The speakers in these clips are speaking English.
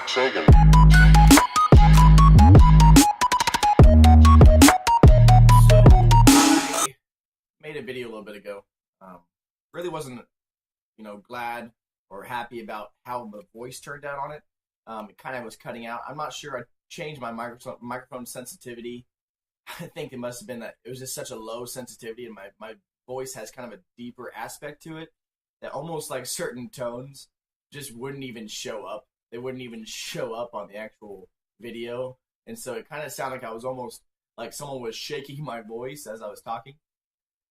Sagan. So I made a video a little bit ago. Really wasn't, glad or happy about how the voice turned out on it. It kind of was cutting out. I'm not sure. I changed my microphone sensitivity. I think it must have been that it was just such a low sensitivity, and my voice has kind of a deeper aspect to it that almost like certain tones just wouldn't even show up. They wouldn't even show up on the actual video. And so it kind of sounded like I was almost like someone was shaking my voice as I was talking.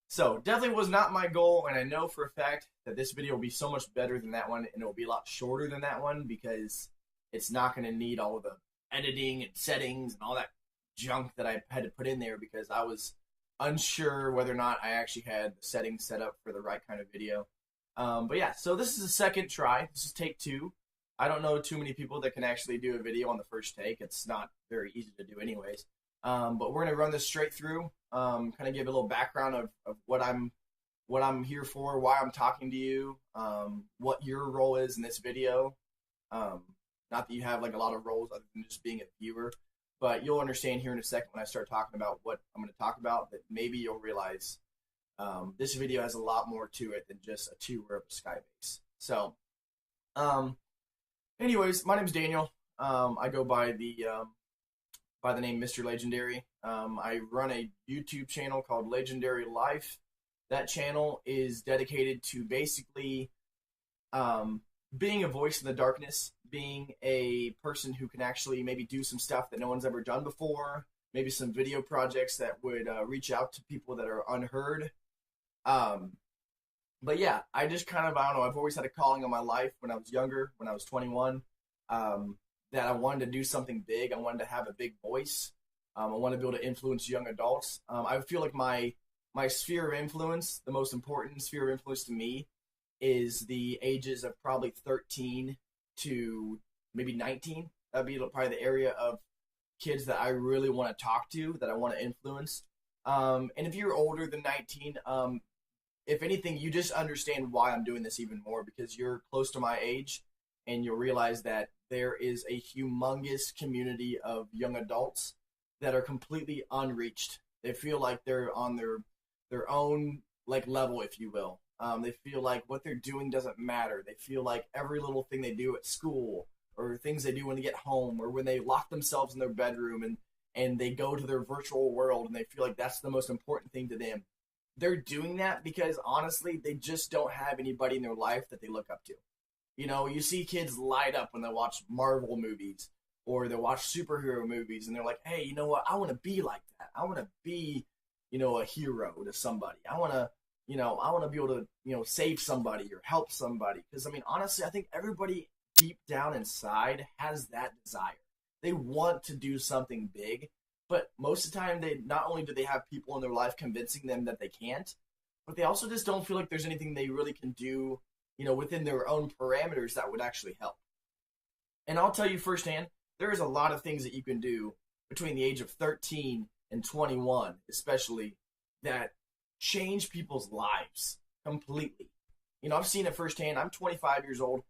So definitely was not my goal, and I know for a fact that this video will be so much better than that one, and it will be a lot shorter than that one because it's not going to need all of the editing and settings and all that junk that I had to put in there because I was unsure whether or not I actually had the settings set up for the right kind of video. But yeah, so this is the second try. This is take 2. I don't know too many people that can actually do a video on the first take. It's not very easy to do anyways. But we're going to run this straight through, kind of give a little background of what I'm here for, why I'm talking to you, what your role is in this video. Not that you have like a lot of roles other than just being a viewer, but you'll understand here in a second when I start talking about what I'm going to talk about that maybe you'll realize this video has a lot more to it than just a tour of a skybase. So, anyways, my name's Daniel. I go by the name MrLagendary. I run a YouTube channel called Lagendary Life. That channel is dedicated to basically being a voice in the darkness, being a person who can actually maybe do some stuff that no one's ever done before, maybe some video projects that would reach out to people that are unheard. But yeah, I just kind of, I don't know, I've always had a calling on my life when I was younger, when I was 21, that I wanted to do something big. I wanted to have a big voice. I wanted to be able to influence young adults. I feel like my sphere of influence, the most important sphere of influence to me, is the ages of probably 13 to maybe 19. That'd be probably the area of kids that I really want to talk to, that I want to influence. And if you're older than 19, if anything, you just understand why I'm doing this even more because you're close to my age and you'll realize that there is a humongous community of young adults that are completely unreached. They feel like they're on their own like level, if you will. They feel like what they're doing doesn't matter. They feel like every little thing they do at school or things they do when they get home or when they lock themselves in their bedroom and they go to their virtual world and they feel like that's the most important thing to them. They're doing that because honestly, they just don't have anybody in their life that they look up to. You know, you see kids light up when they watch Marvel movies or they watch superhero movies and they're like, hey, you know what? I want to be like that. I want to be, a hero to somebody. I want to be able to, save somebody or help somebody. Because, honestly, I think everybody deep down inside has that desire. They want to do something big, but most of the time, not only do they have people in their life convincing them that they can't, but they also just don't feel like there's anything they really can do, within their own parameters that would actually help. And I'll tell you firsthand, there's a lot of things that you can do between the age of 13 and 21, especially, that change people's lives completely. I've seen it firsthand. I'm 25 years old.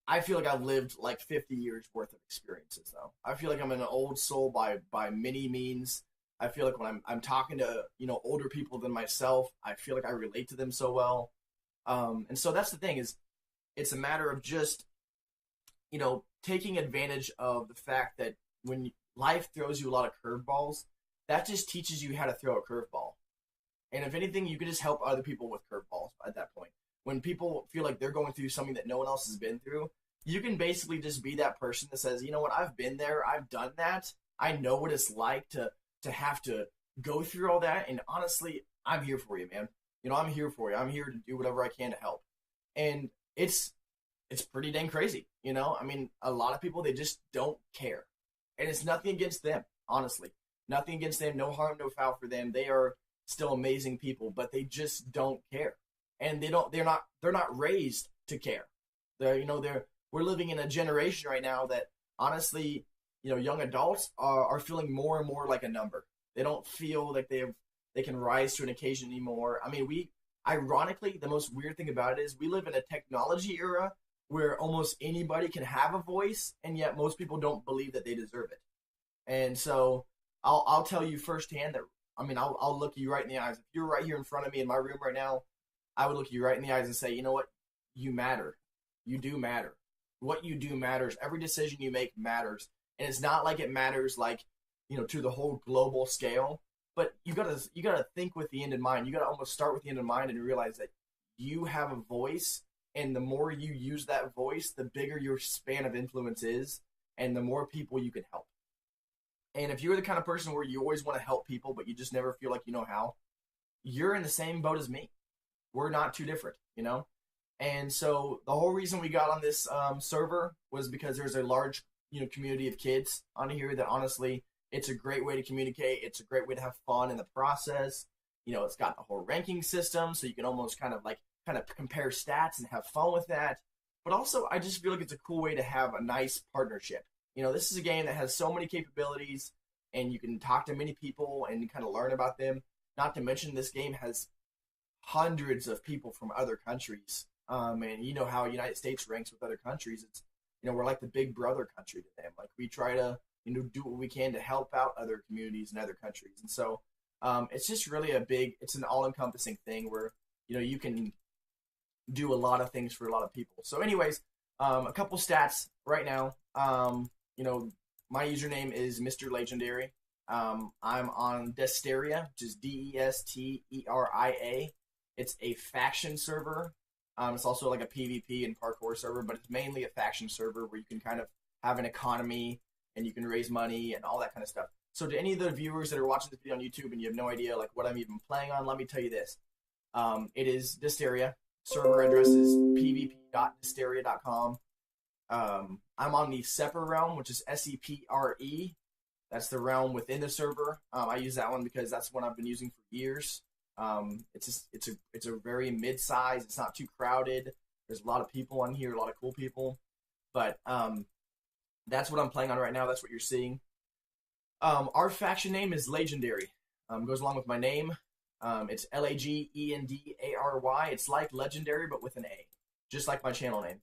I feel like I've lived like 50 years worth of experiences, though. I feel like I'm an old soul by many means. I feel like when I'm talking to, older people than myself, I feel like I relate to them so well. And so that's the thing is it's a matter of just, taking advantage of the fact that when life throws you a lot of curveballs, that just teaches you how to throw a curveball. And if anything, you can just help other people with curveballs at that point. When people feel like they're going through something that no one else has been through, you can basically just be that person that says, you know what, I've been there, I've done that, I know what it's like to have to go through all that, and honestly, I'm here for you, man. I'm here for you. I'm here to do whatever I can to help. And it's pretty dang crazy, a lot of people, they just don't care. And it's nothing against them, honestly. Nothing against them, no harm, no foul for them. They are still amazing people, but they just don't care. And they're not raised to care. We're living in a generation right now that honestly, young adults are feeling more and more like a number. They don't feel like they can rise to an occasion anymore. Ironically, the most weird thing about it is we live in a technology era where almost anybody can have a voice, and yet most people don't believe that they deserve it. And so I'll tell you firsthand that, I mean, I'll look you right in the eyes. If you're right here in front of me in my room right now, I would look you right in the eyes and say, you know what? You matter. You do matter. What you do matters. Every decision you make matters. And it's not like it matters like, to the whole global scale, but you gotta think with the end in mind. You gotta almost start with the end in mind and realize that you have a voice, and the more you use that voice, the bigger your span of influence is, and the more people you can help. And if you're the kind of person where you always want to help people, but you just never feel like you know how, you're in the same boat as me. We're not too different. And so the whole reason we got on this server was because there's a large, community of kids on here that honestly, it's a great way to communicate. It's a great way to have fun in the process. It's got the whole ranking system, so you can almost kind of compare stats and have fun with that. But also, I just feel like it's a cool way to have a nice partnership. This is a game that has so many capabilities, and you can talk to many people and kind of learn about them. Not to mention, this game has hundreds of people from other countries. And you know how United States ranks with other countries. It's, we're like the big brother country to them. Like, we try to, do what we can to help out other communities and other countries. And so it's just really it's an all-encompassing thing where, you can do a lot of things for a lot of people. So anyways, a couple stats right now. My username is MrLagendary. I'm on Desteria, which is Desteria. It's a faction server. It's also like a PvP and parkour server, but it's mainly a faction server where you can kind of have an economy and you can raise money and all that kind of stuff. So to any of the viewers that are watching this video on YouTube and you have no idea like what I'm even playing on, let me tell you this. It is Desteria. Server address is pvp.desteria.com. I'm on the Sepre realm, which is SEPRE. That's the realm within the server. I use that one because that's one I've been using for years. It's a very mid-size. It's not too crowded. There's a lot of people on here, a lot of cool people. But that's what I'm playing on right now. That's what you're seeing. Our faction name is Lagendary. Goes along with my name. It's Lagendary. It's like legendary, but with an A, just like my channel name.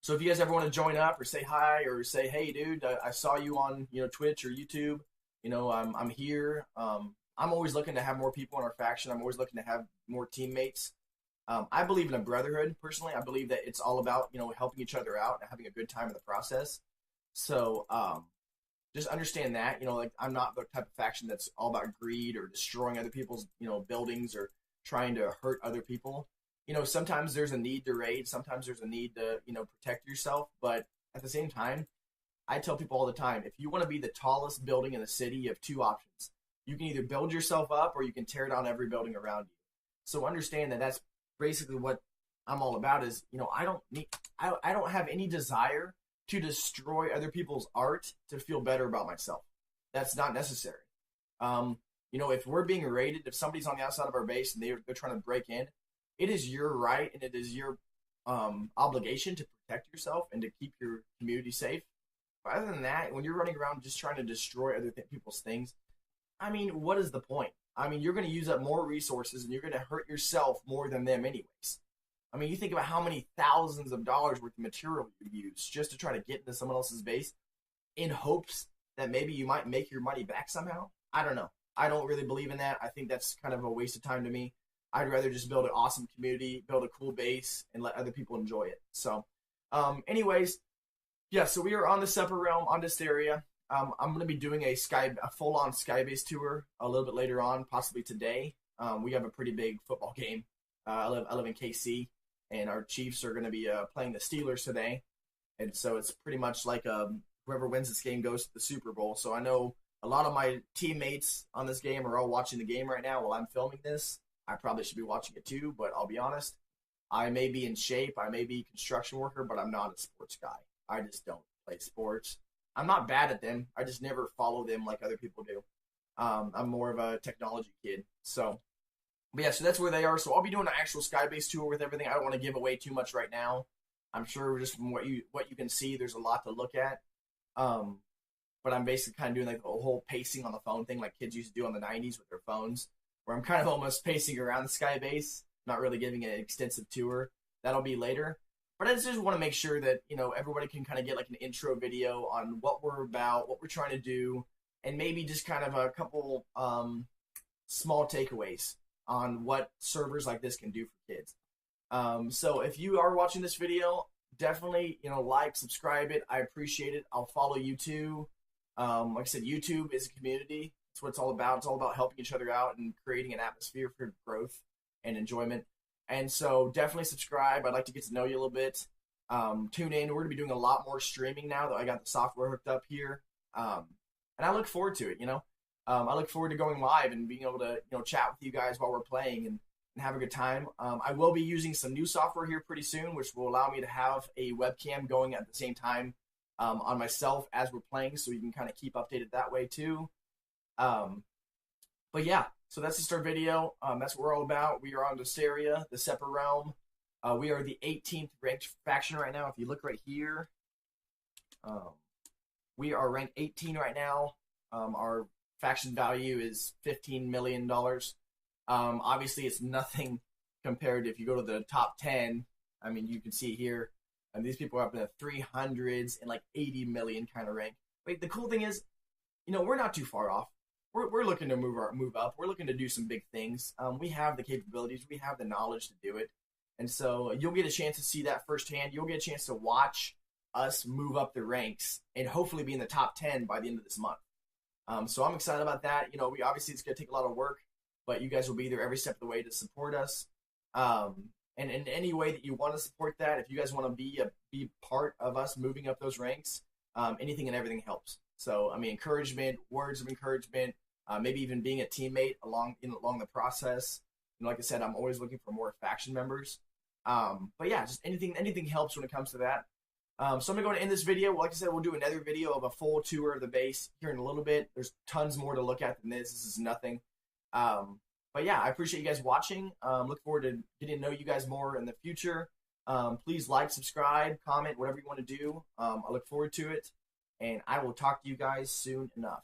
So if you guys ever want to join up or say hi or say, hey, dude, I saw you on Twitch or YouTube. I'm here. I'm always looking to have more people in our faction. I'm always looking to have more teammates. I believe in a brotherhood, personally. I believe that it's all about, helping each other out and having a good time in the process. So just understand that, like, I'm not the type of faction that's all about greed or destroying other people's, buildings or trying to hurt other people. Sometimes there's a need to raid. Sometimes there's a need to, protect yourself. But at the same time, I tell people all the time, if you want to be the tallest building in the city, you have two options. You can either build yourself up or you can tear down every building around you. So understand that that's basically what I'm all about is, I don't have any desire to destroy other people's art to feel better about myself. That's not necessary. If we're being raided, if somebody's on the outside of our base and they're trying to break in, it is your right and it is your obligation to protect yourself and to keep your community safe. But other than that, when you're running around just trying to destroy other people's things, I mean, what is the point? I mean, you're going to use up more resources and you're going to hurt yourself more than them anyways. I mean, you think about how many thousands of dollars worth of material you use just to try to get into someone else's base in hopes that maybe you might make your money back somehow. I don't know. I don't really believe in that. I think that's kind of a waste of time to me. I'd rather just build an awesome community, build a cool base, and let other people enjoy it. So, anyways, yeah, so we are on the Sepre realm, on Desteria. I'm going to be doing a full-on Skybase tour a little bit later on, possibly today. We have a pretty big football game. I live in KC, and our Chiefs are going to be playing the Steelers today. And so it's pretty much like whoever wins this game goes to the Super Bowl. So I know a lot of my teammates on this game are all watching the game right now while I'm filming this. I probably should be watching it too, but I'll be honest. I may be in shape. I may be a construction worker, but I'm not a sports guy. I just don't play sports. I'm not bad at them. I just never follow them like other people do. I'm more of a technology kid. So, but yeah, so that's where they are. So I'll be doing an actual Skybase tour with everything. I don't want to give away too much right now. I'm sure just from what you can see, there's a lot to look at. But I'm basically kind of doing like the whole pacing on the phone thing like kids used to do on the 90s with their phones, where I'm kind of almost pacing around the Skybase, not really giving an extensive tour. That'll be later. But I just want to make sure that, you know, everybody can kind of get like an intro video on what we're about, what we're trying to do, and maybe just kind of a couple small takeaways on what servers like this can do for kids. So if you are watching this video, definitely, you know, like, subscribe it. I appreciate it. I'll follow you too. Like I said, YouTube is a community. That's what it's all about. It's all about helping each other out and creating an atmosphere for growth and enjoyment. And so definitely subscribe. I'd like to get to know you a little bit. Tune in. We're going to be doing a lot more streaming now that I got the software hooked up here. And I look forward to it, you know. I look forward to going live and being able to, you know, chat with you guys while we're playing and have a good time. I will be using some new software here pretty soon, which will allow me to have a webcam going at the same time on myself as we're playing, so you can kind of keep updated that way too. But yeah, so that's just our video. That's what we're all about. We are on Desteria, the Sepre realm. We are the 18th ranked faction right now. If you look right here, we are ranked 18 right now. Our faction value is $15 million. Obviously, it's nothing compared to if you go to the top 10. I mean, you can see here, and these people are up in the 300s and like 80 million kind of rank. But the cool thing is, you know, we're not too far off. We're looking to move up. We're looking to do some big things. We have the capabilities. We have the knowledge to do it. And so you'll get a chance to see that firsthand. You'll get a chance to watch us move up the ranks and hopefully be in the top 10 by the end of this month. So I'm excited about that. You know, we obviously, it's going to take a lot of work, but you guys will be there every step of the way to support us. And in any way that you want to support that, if you guys want to be part of us moving up those ranks, anything and everything helps. So, I mean, encouragement, words of encouragement, maybe even being a teammate along the process. You know, like I said, I'm always looking for more faction members. But yeah, just anything helps when it comes to that. So I'm going to go and end this video. Like I said, we'll do another video of a full tour of the base here in a little bit. There's tons more to look at than this. This is nothing. But yeah, I appreciate you guys watching. Look forward to getting to know you guys more in the future. Please like, subscribe, comment, whatever you want to do. I look forward to it. And I will talk to you guys soon enough.